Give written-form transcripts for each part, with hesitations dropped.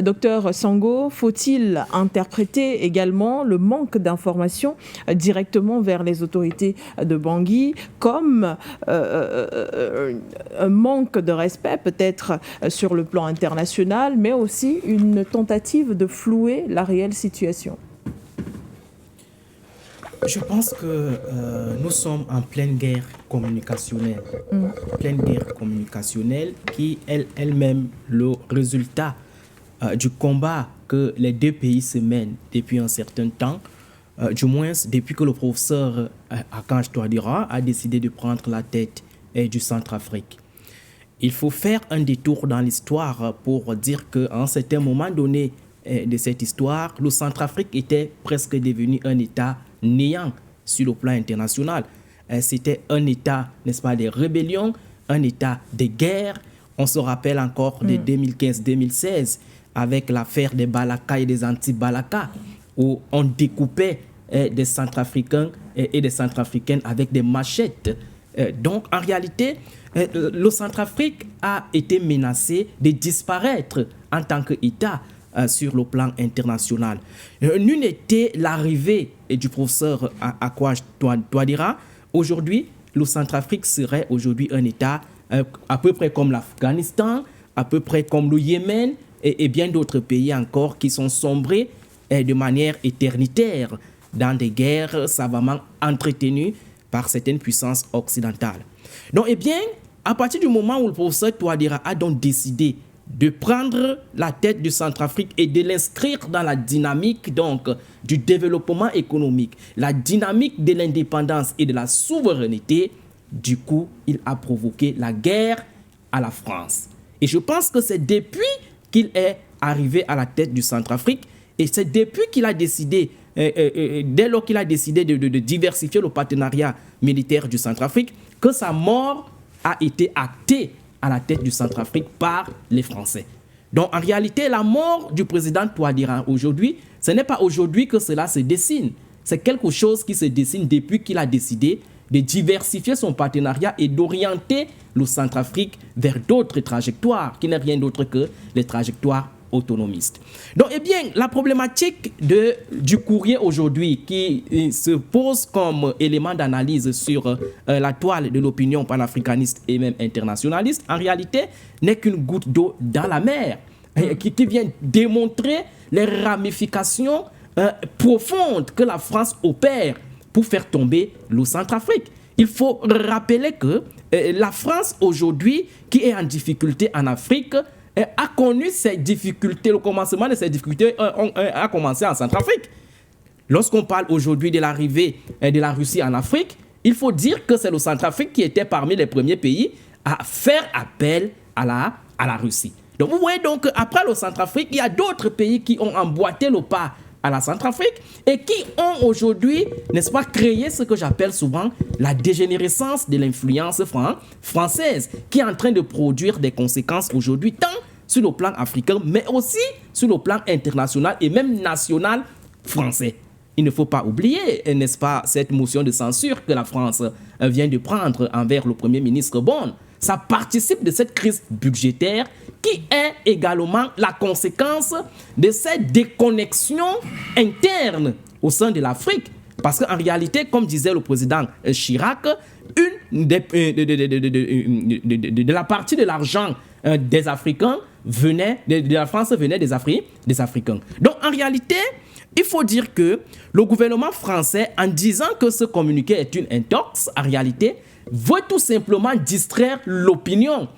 Docteur Sango, faut-il interpréter également le manque d'informations directement vers les autorités de Bangui comme un manque de respect peut-être sur le plan international, mais aussi une tentative de flouer la réelle situation? Je pense que nous sommes en pleine guerre communicationnelle. Pleine guerre communicationnelle qui est elle-même le résultat du combat que les deux pays se mènent depuis un certain temps, du moins depuis que le professeur Archange Touadéra a décidé de prendre la tête du Centrafrique. Il faut faire un détour dans l'histoire pour dire qu'à un certain moment donné de cette histoire, le Centrafrique était presque devenu un État néant sur le plan international. C'était un État, n'est-ce pas, de rébellion, un État de guerre. On se rappelle encore de 2015-2016 avec l'affaire des Balaka et des anti-Balaka, où on découpait des Centrafricains et des Centrafricaines avec des machettes. Donc, en réalité, le Centrafrique a été menacé de disparaître en tant qu'État sur le plan international. N'eût été l'arrivée du professeur Archange Touadéra, aujourd'hui, le Centrafrique serait aujourd'hui un État à peu près comme l'Afghanistan, à peu près comme le Yémen et bien d'autres pays encore qui sont sombrés de manière éternitaire dans des guerres savamment entretenues par certaines puissances occidentales. Donc, eh bien, à partir du moment où le professeur Touadéra a donc décidé de prendre la tête du Centrafrique et de l'inscrire dans la dynamique donc du développement économique, la dynamique de l'indépendance et de la souveraineté, du coup, il a provoqué la guerre à la France. Et je pense que c'est depuis qu'il est arrivé à la tête du Centrafrique et c'est depuis qu'il a décidé, dès lors qu'il a décidé de diversifier le partenariat militaire du Centrafrique, que sa mort a été actée à la tête du Centrafrique par les Français. Donc en réalité, la mort du président Touadéra aujourd'hui, ce n'est pas aujourd'hui que cela se dessine. C'est quelque chose qui se dessine depuis qu'il a décidé de diversifier son partenariat et d'orienter le Centrafrique vers d'autres trajectoires, qui n'est rien d'autre que les trajectoires autonomistes. Donc, eh bien, la problématique du courrier aujourd'hui qui se pose comme élément d'analyse sur la toile de l'opinion panafricaniste et même internationaliste, en réalité, n'est qu'une goutte d'eau dans la mer, qui vient démontrer les ramifications profondes que la France opère pour faire tomber le Centrafrique. Il faut rappeler que la France aujourd'hui, qui est en difficulté en Afrique, a connu ces difficultés, le commencement de ces difficultés a commencé en Centrafrique. Lorsqu'on parle aujourd'hui de l'arrivée de la Russie en Afrique, il faut dire que c'est le Centrafrique qui était parmi les premiers pays à faire appel à la Russie. Donc vous voyez donc, après le Centrafrique, il y a d'autres pays qui ont emboîté le pas à la Centrafrique et qui ont aujourd'hui, n'est-ce pas, créé ce que j'appelle souvent la dégénérescence de l'influence française qui est en train de produire des conséquences aujourd'hui tant sur le plan africain mais aussi sur le plan international et même national français. Il ne faut pas oublier, n'est-ce pas, cette motion de censure que la France vient de prendre envers le Premier ministre Bonne. Ça participe de cette crise budgétaire qui est également la conséquence de cette déconnexion interne au sein de l'Afrique. Parce qu'en réalité, comme disait le président Chirac, de la partie de l'argent des Africains venait, de la France venait des Africains. Donc en réalité, il faut dire que le gouvernement français, en disant que ce communiqué est une intox, en réalité, veut tout simplement distraire l'opinion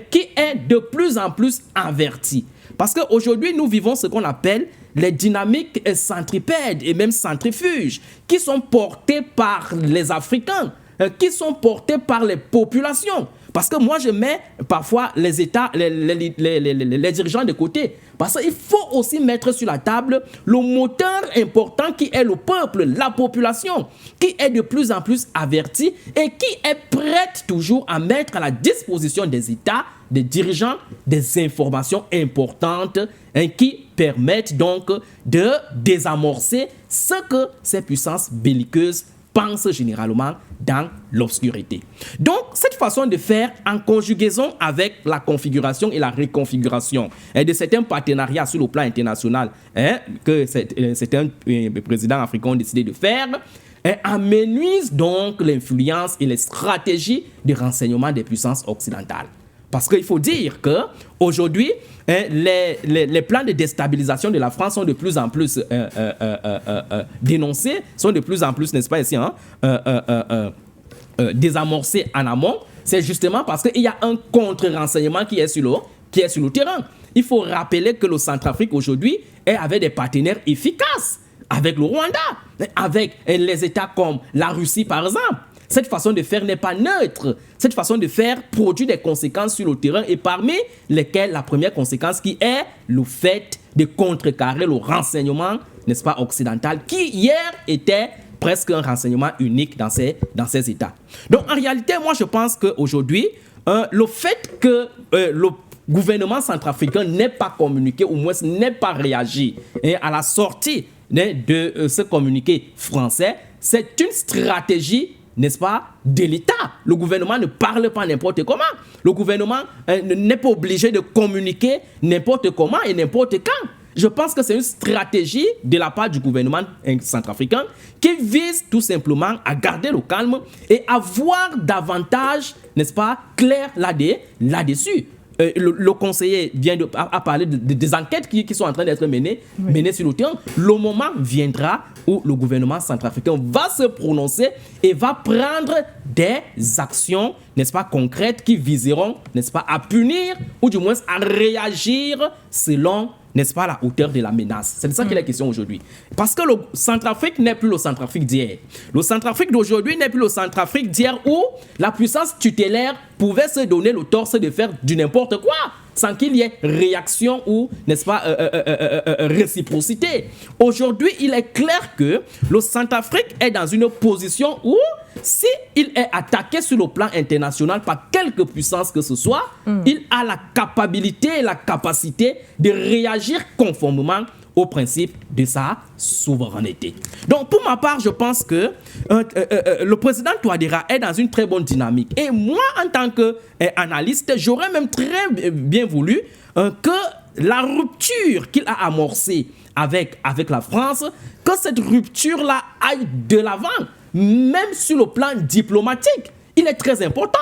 qui est de plus en plus avertie. Parce qu'aujourd'hui, nous vivons ce qu'on appelle les dynamiques centripèdes et même centrifuges qui sont portées par les Africains, qui sont portées par les populations. Parce que moi, je mets parfois les États, les dirigeants de côté. Parce qu'il faut aussi mettre sur la table le moteur important qui est le peuple, la population, qui est de plus en plus avertie et qui est prête toujours à mettre à la disposition des États, des dirigeants, des informations importantes qui permettent donc de désamorcer ce que ces puissances belliqueuses pensent généralement dans l'obscurité. Donc, cette façon de faire en conjugaison avec la configuration et la reconfiguration de certains partenariats sur le plan international que certains présidents africains ont décidé de faire, amenuise donc l'influence et les stratégies de renseignement des puissances occidentales. Parce qu'il faut dire qu'aujourd'hui, les plans de déstabilisation de la France sont de plus en plus dénoncés, sont de plus en plus, n'est-ce pas ici, désamorcés en amont. C'est justement parce qu'il y a un contre-renseignement qui est sur le terrain. Il faut rappeler que le Centrafrique aujourd'hui est avec des partenaires efficaces, avec le Rwanda, avec les États comme la Russie par exemple. Cette façon de faire n'est pas neutre. Cette façon de faire produit des conséquences sur le terrain et parmi lesquelles la première conséquence qui est le fait de contrecarrer le renseignement, n'est-ce pas, occidental, qui hier était presque un renseignement unique dans ces États. Donc en réalité, moi je pense qu'aujourd'hui, le fait que le gouvernement centrafricain n'ait pas communiqué, ou moins n'ait pas réagi à la sortie de ce communiqué français, c'est une stratégie, n'est-ce pas, de l'État. Le gouvernement ne parle pas n'importe comment. Le gouvernement n'est pas obligé de communiquer n'importe comment et n'importe quand. Je pense que c'est une stratégie de la part du gouvernement centrafricain qui vise tout simplement à garder le calme et à voir davantage, n'est-ce pas, clair là-dessus. Le conseiller a parlé des enquêtes qui sont en train d'être menées sur le terrain. Le moment viendra où le gouvernement centrafricain va se prononcer et va prendre des actions, n'est-ce pas, concrètes qui viseront, n'est-ce pas, à punir ou du moins à réagir selon, n'est-ce pas, la hauteur de la menace. C'est de ça qu'il est question aujourd'hui. Parce que le Centrafrique n'est plus le Centrafrique d'hier. Le Centrafrique d'aujourd'hui n'est plus le Centrafrique d'hier où la puissance tutélaire pouvait se donner le torse de faire du n'importe quoi sans qu'il y ait réaction ou, n'est-ce pas, réciprocité. Aujourd'hui, il est clair que le Centrafrique est dans une position où, s'il est attaqué sur le plan international par quelque puissance que ce soit, il a la capacité et la capacité de réagir conformément au principe de sa souveraineté. Donc, pour ma part, je pense que le président Touadéra est dans une très bonne dynamique. Et moi, en tant qu'analyste, j'aurais même très bien voulu que la rupture qu'il a amorcée avec la France, que cette rupture-là aille de l'avant, même sur le plan diplomatique. Il est très important.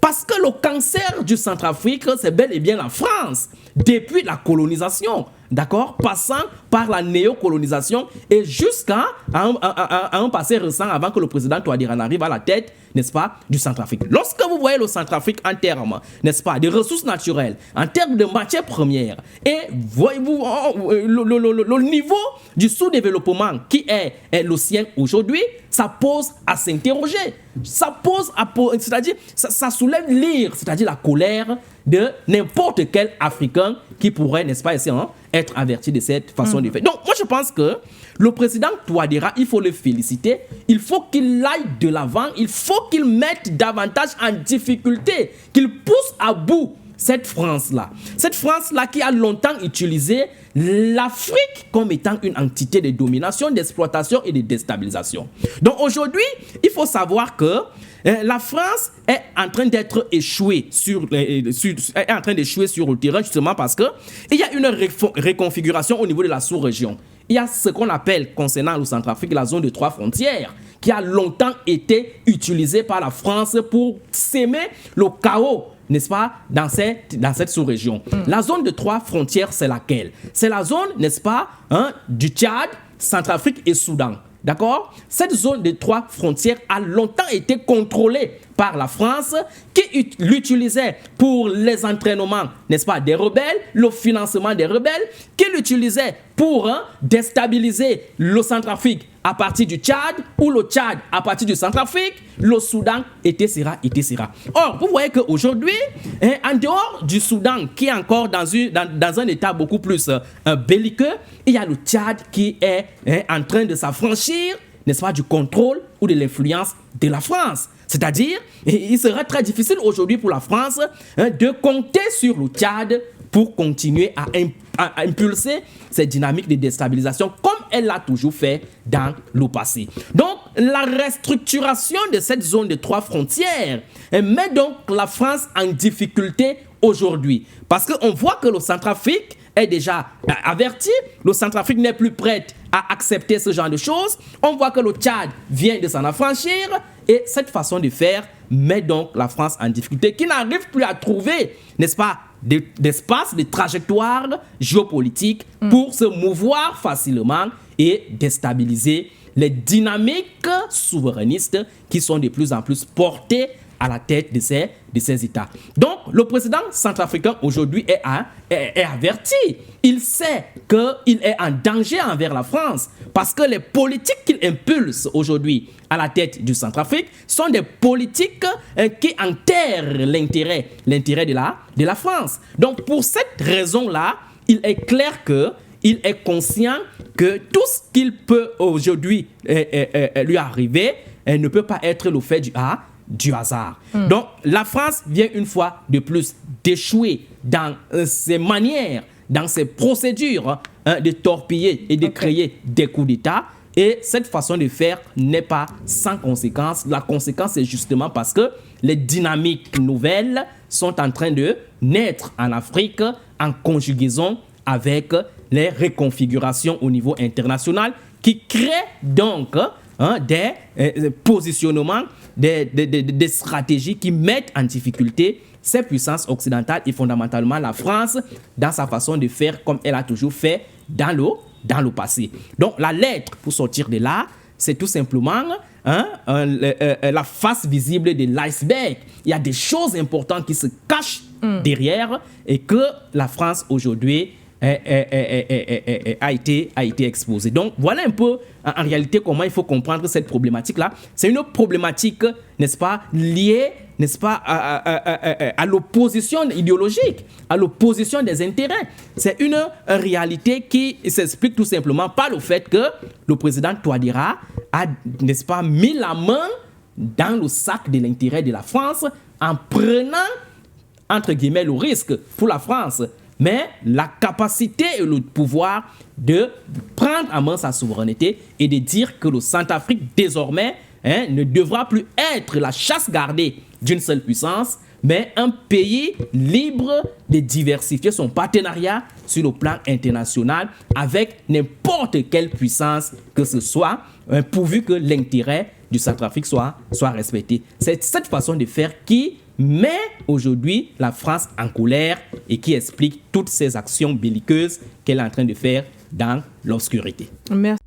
Parce que le cancer du Centrafrique, c'est bel et bien la France, depuis la colonisation, d'accord, passant par la néocolonisation et jusqu'à un passé récent avant que le président Touadéra n'arrive à la tête, n'est-ce pas, du Centrafrique. Lorsque vous voyez le Centrafrique en termes, n'est-ce pas, de ressources naturelles, en termes de matières premières, et voyez-vous le niveau du sous-développement qui est le sien aujourd'hui, ça pose à s'interroger. Ça pose c'est-à-dire, ça soulève l'ire, c'est-à-dire la colère de n'importe quel Africain qui pourrait, n'est-ce pas, essayer, être averti de cette façon de faire. Donc, moi, je pense que le président Touadéra, il faut le féliciter. Il faut qu'il aille de l'avant. Il faut qu'il mette davantage en difficulté, qu'il pousse à bout cette France-là. Cette France-là qui a longtemps utilisé l'Afrique comme étant une entité de domination, d'exploitation et de déstabilisation. Donc aujourd'hui, il faut savoir que la France est en train d'être échouée sur le terrain justement parce que il y a une reconfiguration au niveau de la sous-région. Il y a ce qu'on appelle, concernant le Centrafrique, la zone de 3 frontières, qui a longtemps été utilisée par la France pour s'aimer le chaos, n'est-ce pas, dans cette sous-région. La zone de 3 frontières, c'est laquelle? C'est la zone, n'est-ce pas, du Tchad, Centrafrique et Soudan. D'accord? Cette zone de 3 frontières a longtemps été contrôlée par la France qui l'utilisait pour les entraînements, n'est-ce pas, des rebelles, le financement des rebelles, qui l'utilisait pour déstabiliser le Centrafrique à partir du Tchad ou le Tchad à partir du Centrafrique, le Soudan, etc. Or, vous voyez qu'aujourd'hui, en dehors du Soudan qui est encore dans un état beaucoup plus belliqueux, il y a le Tchad qui est en train de s'affranchir, n'est-ce pas, du contrôle ou de l'influence de la France. C'est-à-dire, il sera très difficile aujourd'hui pour la France de compter sur le Tchad pour continuer à impulser cette dynamique de déstabilisation comme elle l'a toujours fait dans le passé. Donc, la restructuration de cette zone de 3 frontières met donc la France en difficulté aujourd'hui. Parce qu'on voit que le Centrafrique est déjà averti, le Centrafrique n'est plus prêt à accepter ce genre de choses. On voit que le Tchad vient de s'en affranchir et cette façon de faire met donc la France en difficulté, qui n'arrive plus à trouver, n'est-ce pas, d'espace, de trajectoire géopolitique pour se mouvoir facilement et déstabiliser les dynamiques souverainistes qui sont de plus en plus portées à la tête de ces États. Donc, le président centrafricain aujourd'hui est averti. Il sait qu'il est en danger envers la France parce que les politiques qu'il impulse aujourd'hui à la tête du Centrafrique sont des politiques qui enterrent l'intérêt de la France. Donc, pour cette raison-là, il est clair qu'il est conscient que tout ce qu'il peut aujourd'hui lui arriver ne peut pas être le fait du hasard. Donc, la France vient une fois de plus d'échouer dans ses manières, dans ses procédures de torpiller et de créer des coups d'État. Et cette façon de faire n'est pas sans conséquence. La conséquence, c'est justement parce que les dynamiques nouvelles sont en train de naître en Afrique en conjugaison avec les reconfigurations au niveau international qui créent donc des positionnements, des stratégies qui mettent en difficulté ces puissances occidentales et fondamentalement la France dans sa façon de faire comme elle a toujours fait dans le passé. Donc la lettre pour sortir de là, c'est tout simplement la face visible de l'iceberg. Il y a des choses importantes qui se cachent derrière et que la France aujourd'hui a été exposée. Donc voilà un peu en réalité comment il faut comprendre cette problématique-là. C'est une problématique, n'est-ce pas, liée, n'est-ce pas, à l'opposition idéologique, à l'opposition des intérêts. C'est une réalité qui s'explique tout simplement par le fait que le président Touadéra a, n'est-ce pas, mis la main dans le sac de l'intérêt de la France en prenant, entre guillemets, le risque pour la France, mais la capacité et le pouvoir de prendre en main sa souveraineté et de dire que le Centrafrique, désormais, ne devra plus être la chasse gardée d'une seule puissance, mais un pays libre de diversifier son partenariat sur le plan international avec n'importe quelle puissance que ce soit, pourvu que l'intérêt du Centrafrique soit respecté. C'est cette façon de faire qui met aujourd'hui la France en colère et qui explique toutes ces actions belliqueuses qu'elle est en train de faire dans l'obscurité. Merci.